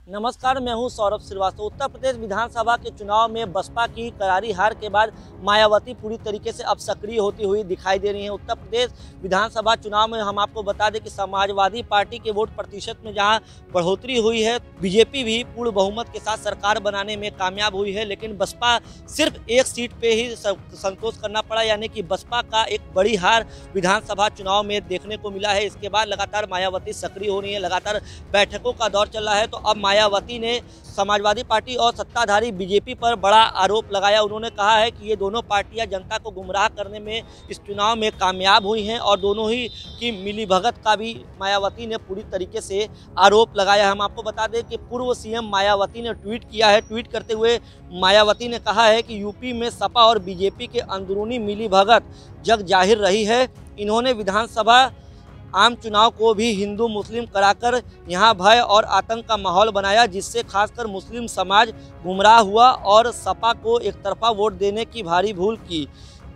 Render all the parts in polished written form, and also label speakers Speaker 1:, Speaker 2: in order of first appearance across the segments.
Speaker 1: नमस्कार, मैं हूं सौरभ श्रीवास्तव। उत्तर प्रदेश विधानसभा के चुनाव में बसपा की करारी हार के बाद मायावती पूरी तरीके से अब सक्रिय होती हुई दिखाई दे रही हैं। उत्तर प्रदेश विधानसभा चुनाव में हम आपको बता दें कि समाजवादी पार्टी के वोट प्रतिशत में जहां बढ़ोतरी हुई है, बीजेपी भी पूर्ण बहुमत के साथ सरकार बनाने में कामयाब हुई है, लेकिन बसपा सिर्फ एक सीट पे ही संतोष करना पड़ा, यानी कि बसपा का एक बड़ी हार विधानसभा चुनाव में देखने को मिला है। इसके बाद लगातार मायावती सक्रिय हो रही है, लगातार बैठकों का दौर चल रहा है। तो अब मायावती ने समाजवादी पार्टी और सत्ताधारी बीजेपी पर बड़ा आरोप लगाया। उन्होंने कहा है कि ये दोनों पार्टियां जनता को गुमराह करने में इस चुनाव में कामयाब हुई हैं और दोनों ही की मिलीभगत का भी मायावती ने पूरी तरीके से आरोप लगाया। हम आपको बता दें कि पूर्व सीएम मायावती ने ट्वीट किया है। ट्वीट करते हुए मायावती ने कहा है कि यूपी में सपा और बीजेपी के अंदरूनी मिलीभगत जग जाहिर रही है। इन्होंने विधानसभा आम चुनाव को भी हिंदू मुस्लिम कराकर यहां भय और आतंक का माहौल बनाया, जिससे खासकर मुस्लिम समाज गुमराह हुआ और सपा को एक तरफा वोट देने की भारी भूल की,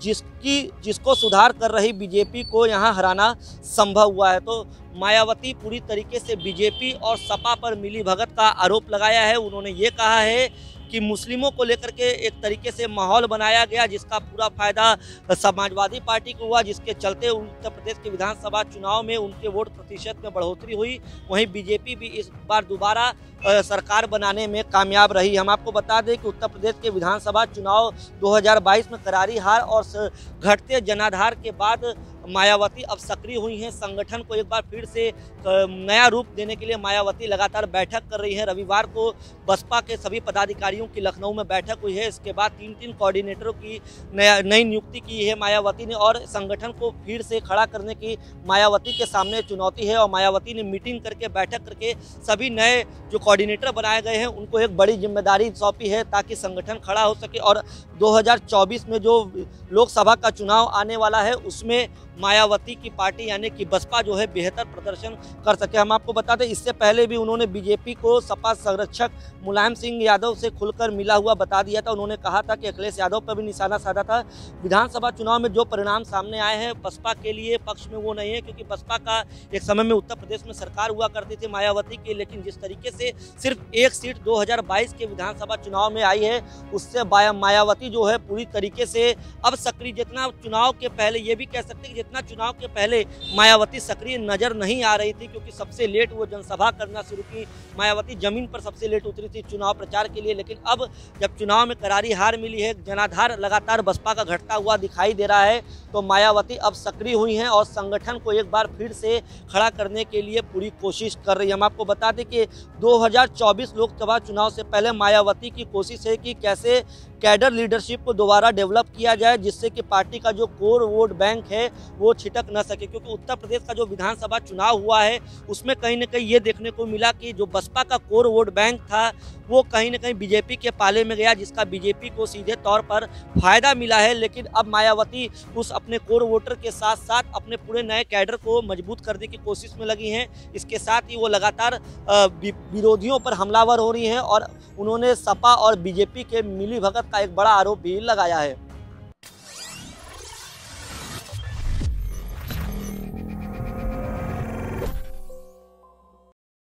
Speaker 1: जिसको सुधार कर रही बीजेपी को यहां हराना संभव हुआ है। तो मायावती पूरी तरीके से बीजेपी और सपा पर मिलीभगत का आरोप लगाया है। उन्होंने ये कहा है कि मुस्लिमों को लेकर के एक तरीके से माहौल बनाया गया, जिसका पूरा फायदा समाजवादी पार्टी को हुआ, जिसके चलते उत्तर प्रदेश के विधानसभा चुनाव में उनके वोट प्रतिशत में बढ़ोतरी हुई। वहीं बीजेपी भी इस बार दोबारा सरकार बनाने में कामयाब रही। हम आपको बता दें कि उत्तर प्रदेश के विधानसभा चुनाव 2022 में करारी हार और घटते जनाधार के बाद मायावती अब सक्रिय हुई हैं। संगठन को एक बार फिर से नया रूप देने के लिए मायावती लगातार बैठक कर रही है। रविवार को बसपा के सभी पदाधिकारियों की लखनऊ में बैठक हुई है। इसके बाद 3 कोऑर्डिनेटरों की नई नियुक्ति की है मायावती ने, और संगठन को फिर से खड़ा करने की मायावती के सामने चुनौती है। और मायावती ने मीटिंग करके, बैठक करके सभी नए जो कोऑर्डिनेटर बनाए गए हैं उनको एक बड़ी जिम्मेदारी सौंपी है, ताकि संगठन खड़ा हो सके और 2024 में जो लोकसभा का चुनाव आने वाला है उसमें मायावती की पार्टी यानी कि बसपा जो है बेहतर प्रदर्शन कर सके। हम आपको बता दें, इससे पहले भी उन्होंने बीजेपी को सपा संरक्षक मुलायम सिंह यादव से खुलकर मिला हुआ बता दिया था। उन्होंने कहा था कि अखिलेश यादव पर भी निशाना साधा था। विधानसभा चुनाव में जो परिणाम सामने आए हैं बसपा के लिए पक्ष में वो नहीं है, क्योंकि बसपा का एक समय में उत्तर प्रदेश में सरकार हुआ करती थी मायावती की, लेकिन जिस तरीके से सिर्फ एक सीट 2022 के विधानसभा चुनाव में आई है, उससे मायावती जो है पूरी तरीके से अब सक्रिय, जितना चुनाव के पहले ये भी कह सकते हैं कि जितना चुनाव के पहले मायावती सक्रिय नजर नहीं आ रही थी, क्योंकि सबसे लेट वो जनसभा करना शुरू की। मायावती जमीन पर सबसे लेट उतरी थी चुनाव प्रचार के लिए, लेकिन अब जब चुनाव में करारी हार मिली है, जनाधार लगातार बसपा का घटता हुआ दिखाई दे रहा है, तो मायावती अब सक्रिय हुई हैं और संगठन को एक बार फिर से खड़ा करने के लिए पूरी कोशिश कर रही है। हम आपको बता दें कि 2024 लोकसभा चुनाव से पहले मायावती की कोशिश है कि कैसे कैडर लीडरशिप को दोबारा डेवलप किया जाए, जिससे कि पार्टी का जो कोर वोट बैंक है वो छिटक न सके। क्योंकि उत्तर प्रदेश का जो विधानसभा चुनाव हुआ है उसमें कहीं ना कहीं ये देखने को मिला कि जो बसपा का कोर वोट बैंक था वो कहीं ना कहीं बीजेपी के पाले में गया, जिसका बीजेपी को सीधे तौर पर फायदा मिला है। लेकिन अब मायावती उस अपने कोर वोटर के साथ साथ अपने पूरे नए कैडर को मजबूत करने की कोशिश में लगी हैं। इसके साथ ही वो लगातार विरोधियों पर हमलावर हो रही हैं और उन्होंने सपा और बीजेपी के मिलीभगत का एक बड़ा आरोप भी लगाया है।